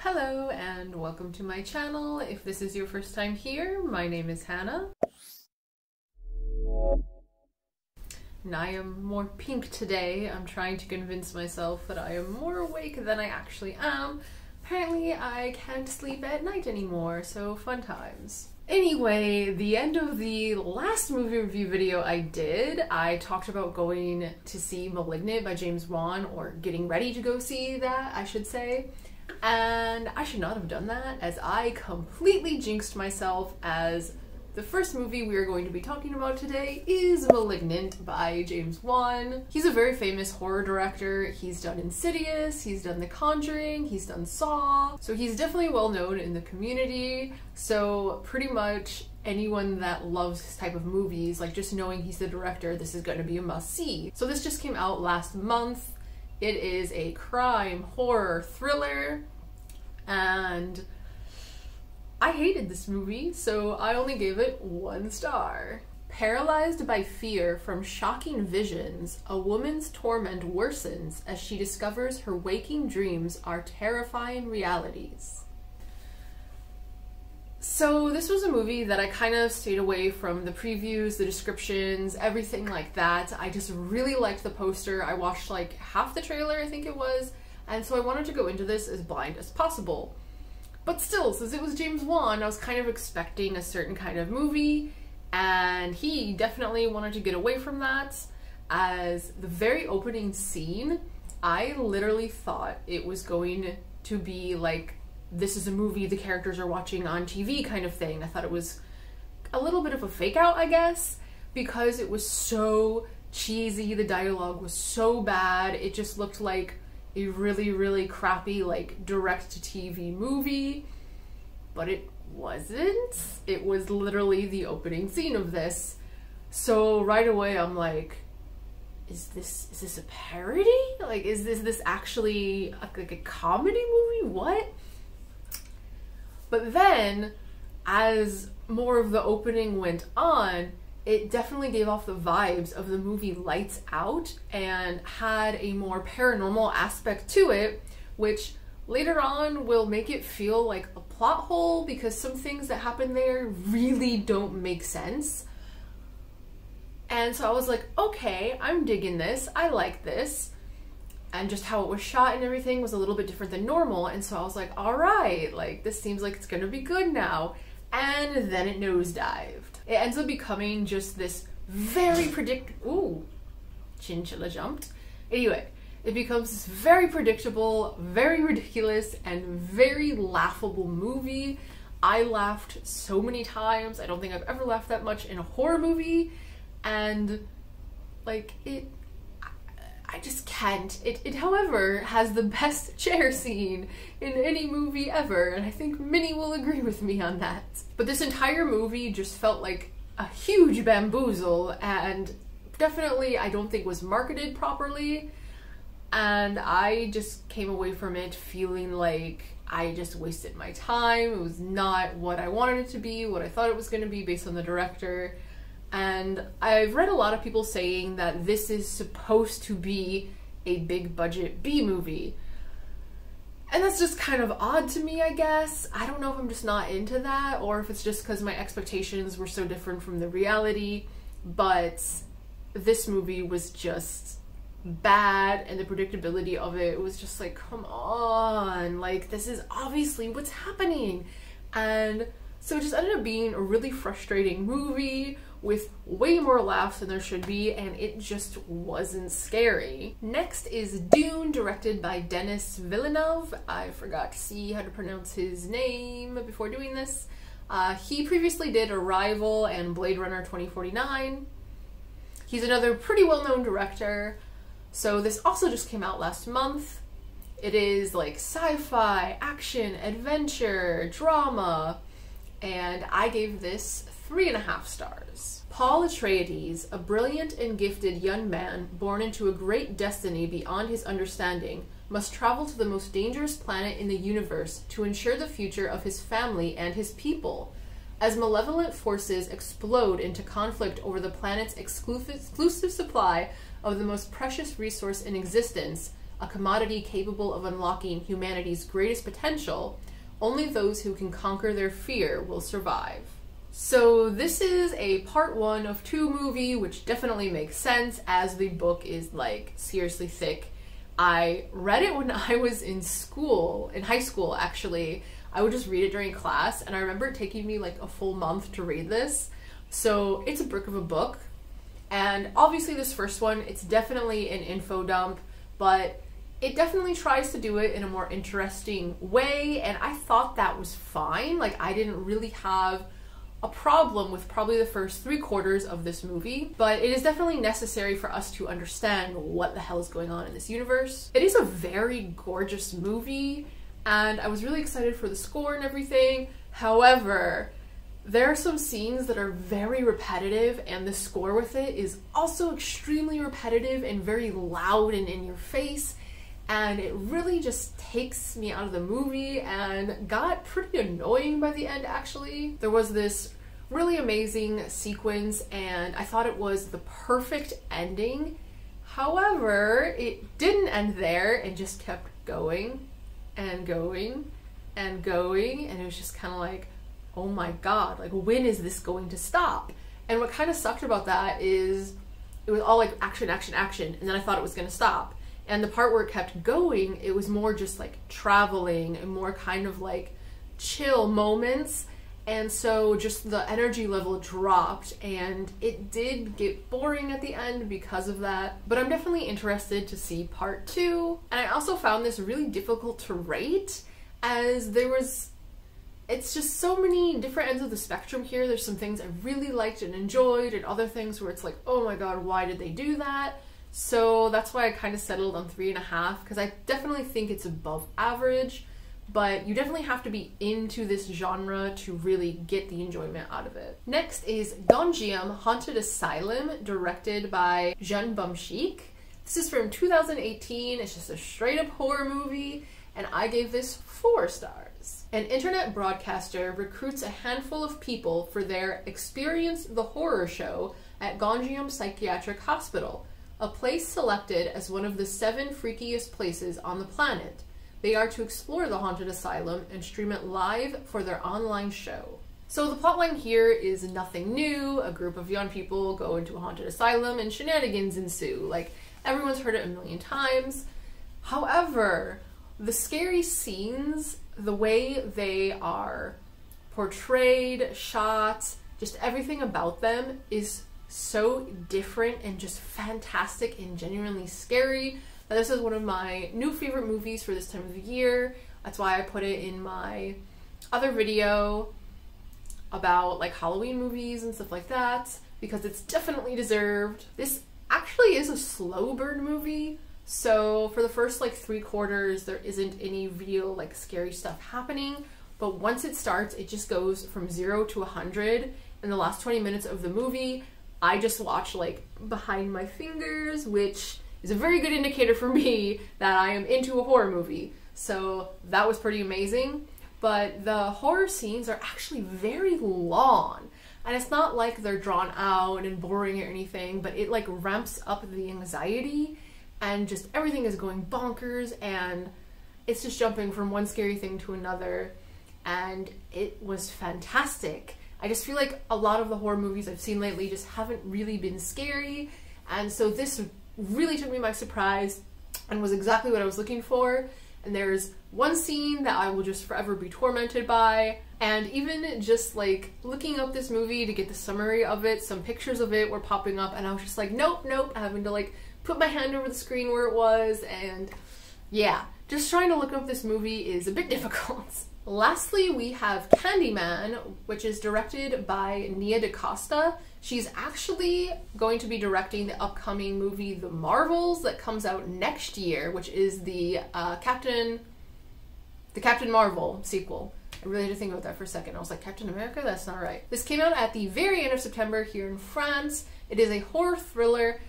Hello and welcome to my channel. If this is your first time here, my name is Hannah. And I am more pink today. I'm trying to convince myself that I am more awake than I actually am. Apparently I can't sleep at night anymore, so fun times. Anyway, the end of the last movie review video I did, I talked about going to see Malignant by James Wan, or getting ready to go see that, I should say. And I should not have done that, as I completely jinxed myself, as the first movie we are going to be talking about today is Malignant by James Wan. He's a very famous horror director. He's done Insidious, he's done The Conjuring, he's done Saw, so he's definitely well known in the community. So pretty much anyone that loves this type of movies, like just knowing he's the director, this is going to be a must-see. So this just came out last month. It is a crime horror thriller, and I hated this movie, so I only gave it 1 star. Paralyzed by fear from shocking visions, a woman's torment worsens as she discovers her waking dreams are terrifying realities. So this was a movie that I kind of stayed away from the previews, the descriptions, everything like that. I just really liked the poster. I watched like half the trailer, I think it was, and so I wanted to go into this as blind as possible. But still, since it was James Wan, I was kind of expecting a certain kind of movie, and he definitely wanted to get away from that, as the very opening scene, I literally thought it was going to be like, this is a movie the characters are watching on TV kind of thing. I thought it was a little bit of a fake out, I guess, because it was so cheesy, the dialogue was so bad, it just looked like a really crappy like direct-to-TV movie, but it wasn't. It was literally the opening scene of this. So right away I'm like, is this a parody? Like, is this actually like a comedy movie? What? But then, as more of the opening went on, it definitely gave off the vibes of the movie Lights Out and had a more paranormal aspect to it, which later on will make it feel like a plot hole because some things that happen there really don't make sense. And so I was like, okay, I'm digging this, I like this. And just how it was shot and everything was a little bit different than normal, and so I was like, alright, like this seems like it's gonna be good now. And then it nosedived. It ends up becoming just this very ooh, chinchilla jumped. Anyway, it becomes this very predictable, very ridiculous, and very laughable movie. I laughed so many times. I don't think I've ever laughed that much in a horror movie, and like I just can't. It however has the best chair scene in any movie ever, and I think many will agree with me on that. But this entire movie just felt like a huge bamboozle, and definitely I don't think was marketed properly, and I just came away from it feeling like I just wasted my time. It was not what I wanted it to be, what I thought it was going to be based on the director. And I've read a lot of people saying that this is supposed to be a big budget B movie. And that's just kind of odd to me, I guess. I don't know if I'm just not into that, or if it's just because my expectations were so different from the reality, but this movie was just bad, and the predictability of it was just like, come on, like this is obviously what's happening. And so it just ended up being a really frustrating movie with way more laughs than there should be, and it just wasn't scary. Next is Dune, directed by Denis Villeneuve. I forgot to see how to pronounce his name before doing this. He previously did Arrival and Blade Runner 2049. He's another pretty well-known director. So this also just came out last month. It is like sci-fi, action, adventure, drama, and I gave this 3.5 stars. Paul Atreides, a brilliant and gifted young man born into a great destiny beyond his understanding, must travel to the most dangerous planet in the universe to ensure the future of his family and his people. As malevolent forces explode into conflict over the planet's exclusive supply of the most precious resource in existence, a commodity capable of unlocking humanity's greatest potential. Only those who can conquer their fear will survive. So this is a part 1 of 2 movie, which definitely makes sense as the book is like seriously thick. I read it when I was in high school actually. I would just read it during class, and I remember it taking me like a full month to read this. So it's a brick of a book. And obviously this first one, it's definitely an info dump, but it definitely tries to do it in a more interesting way, and I thought that was fine. Like, I didn't really have a problem with probably the first 3/4 of this movie, but it is definitely necessary for us to understand what the hell is going on in this universe. It is a very gorgeous movie, and I was really excited for the score and everything. However, there are some scenes that are very repetitive, and the score with it is also extremely repetitive and very loud and in your face, and it really just takes me out of the movie and got pretty annoying by the end actually. There was this really amazing sequence, and I thought it was the perfect ending. However, it didn't end there and just kept going and going and going, and it was just kind of like, oh my god, like when is this going to stop? And what kind of sucked about that is it was all like action, action, action, and then I thought it was going to stop. And the part where it kept going, it was more just like traveling and more kind of like chill moments. And so just the energy level dropped, and it did get boring at the end because of that. But I'm definitely interested to see part 2. And I also found this really difficult to rate, as it's just so many different ends of the spectrum here. There's some things I really liked and enjoyed, and other things where it's like, oh my god, why did they do that? So that's why I kind of settled on 3.5, because I definitely think it's above average, but you definitely have to be into this genre to really get the enjoyment out of it. Next is Gonjiam Haunted Asylum, directed by Jean Bumshik. This is from 2018. It's just a straight up horror movie, and I gave this 4 stars. An internet broadcaster recruits a handful of people for their Experience the Horror show at Gonjiam Psychiatric Hospital, a place selected as one of the 7 freakiest places on the planet. They are to explore the haunted asylum and stream it live for their online show. So the plotline here is nothing new. A group of young people go into a haunted asylum and shenanigans ensue. Like, everyone's heard it a million times. However, the scary scenes, the way they are portrayed, shot, just everything about them is so different and just fantastic and genuinely scary that this is one of my new favorite movies for this time of the year. That's why I put it in my other video about like Halloween movies and stuff like that, because it's definitely deserved. This actually is a slow burn movie, so for the first like 3/4 there isn't any real like scary stuff happening, but once it starts it just goes from 0 to 100. In the last 20 minutes of the movie I just watched like behind my fingers, which is a very good indicator for me that I am into a horror movie. So that was pretty amazing. But the horror scenes are actually very long, and it's not like they're drawn out and boring or anything, but it like ramps up the anxiety, and just everything is going bonkers, and it's just jumping from one scary thing to another, and it was fantastic. I just feel like a lot of the horror movies I've seen lately just haven't really been scary, and so this really took me by surprise and was exactly what I was looking for. And there's one scene that I will just forever be tormented by, and even just like looking up this movie to get the summary of it, some pictures of it were popping up, and I was just like, nope, having to like put my hand over the screen where it was, and yeah, just trying to look up this movie is a bit difficult. Lastly, we have Candyman, which is directed by Nia DaCosta. She's actually going to be directing the upcoming movie The Marvels that comes out next year, which is the Captain Marvel sequel. I really had to think about that for a second. I was like, Captain America? That's not right. This came out at the very end of September here in France. It is a horror thriller,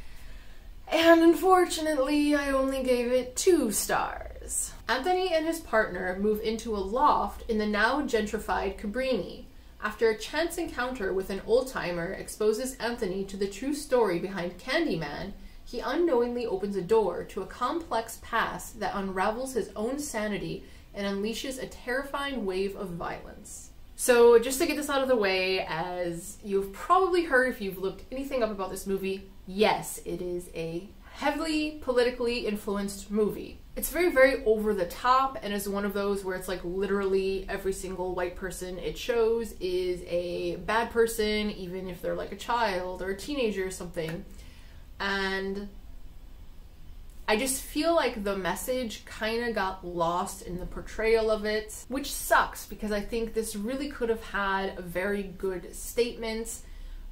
and unfortunately, I only gave it 2 stars. Anthony and his partner move into a loft in the now gentrified Cabrini, after a chance encounter with an old-timer exposes Anthony to the true story behind Candyman. he unknowingly opens a door to a complex past that unravels his own sanity and unleashes a terrifying wave of violence. So just to get this out of the way, as you've probably heard if you've looked anything up about this movie, yes, it is a heavily politically influenced movie. It's very, very over the top and is one of those where it's like literally every single white person it shows is a bad person, even if they're like a child or a teenager or something. And I just feel like the message kind of got lost in the portrayal of it, which sucks because I think this really could have had a very good statement,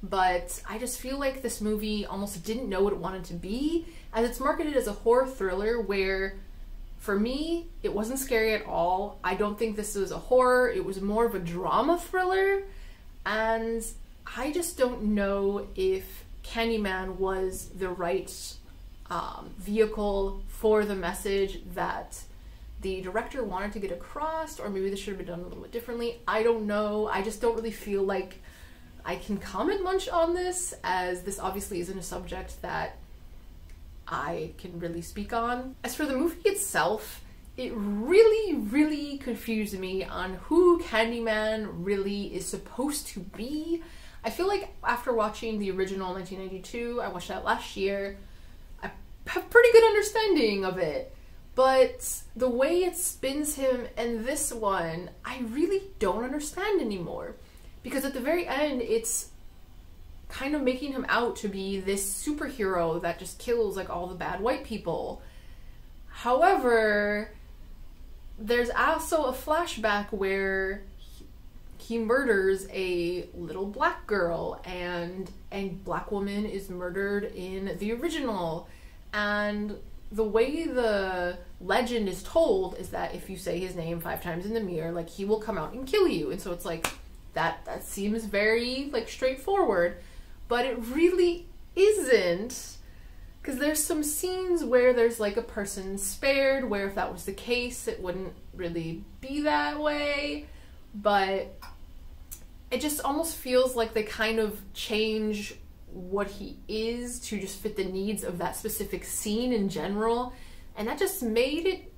but I just feel like this movie almost didn't know what it wanted to be, as it's marketed as a horror thriller where, for me, it wasn't scary at all. I don't think this was a horror, it was more of a drama thriller, and I just don't know if Candyman was the right vehicle for the message that the director wanted to get across, or maybe this should have been done a little bit differently. I don't know. I just don't really feel like I can comment much on this, as this obviously isn't a subject that I can really speak on. As for the movie itself, it really, really confused me on who Candyman really is supposed to be. I feel like after watching the original 1992, I watched that last year, I have pretty good understanding of it. But the way it spins him in this one, I really don't understand anymore. Because at the very end, it's kind of making him out to be this superhero that just kills like all the bad white people. However, there's also a flashback where he murders a little black girl, and a black woman is murdered in the original. And the way the legend is told is that if you say his name 5 times in the mirror, like, he will come out and kill you. And so it's like, that seems very like straightforward, but it really isn't, because there's some scenes where there's like a person spared, where if that was the case it wouldn't really be that way. But it just almost feels like they kind of change what he is to just fit the needs of that specific scene in general, and that just made it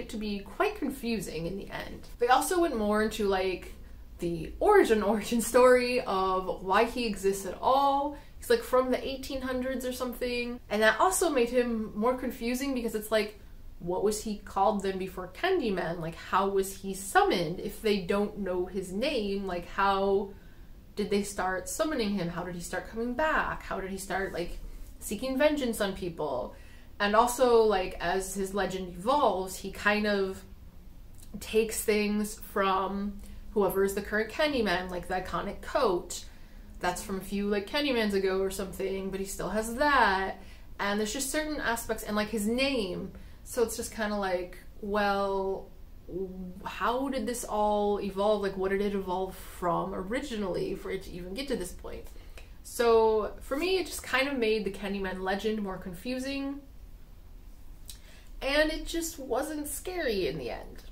to be quite confusing in the end. They also went more into like the origin story of why he exists at all. He's like from the 1800s or something, and that also made him more confusing because it's like, what was he called then before Candyman? Like, how was he summoned? If they don't know his name, like, how did they start summoning him? How did he start coming back? How did he start like seeking vengeance on people? And also, like, as his legend evolves, he kind of takes things from whoever is the current Candyman, like the iconic coat. That's from a few, like, Candymans ago or something, but he still has that. And there's just certain aspects, and, like, his name. So it's just kind of like, well, how did this all evolve? Like, what did it evolve from originally for it to even get to this point? So for me, it just kind of made the Candyman legend more confusing, and it just wasn't scary in the end.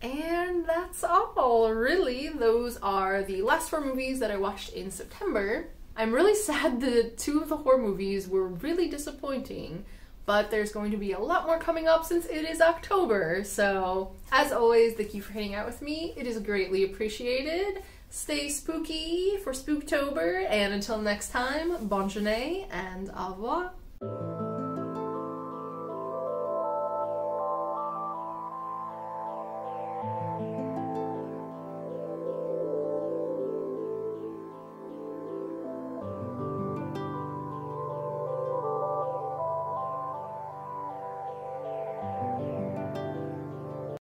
And that's all, really. Those are the last 4 movies that I watched in September. I'm really sad that 2 of the horror movies were really disappointing, but there's going to be a lot more coming up since it is October. So, as always, thank you for hanging out with me. It is greatly appreciated. Stay spooky for Spooktober, and until next time, bonne journée and au revoir.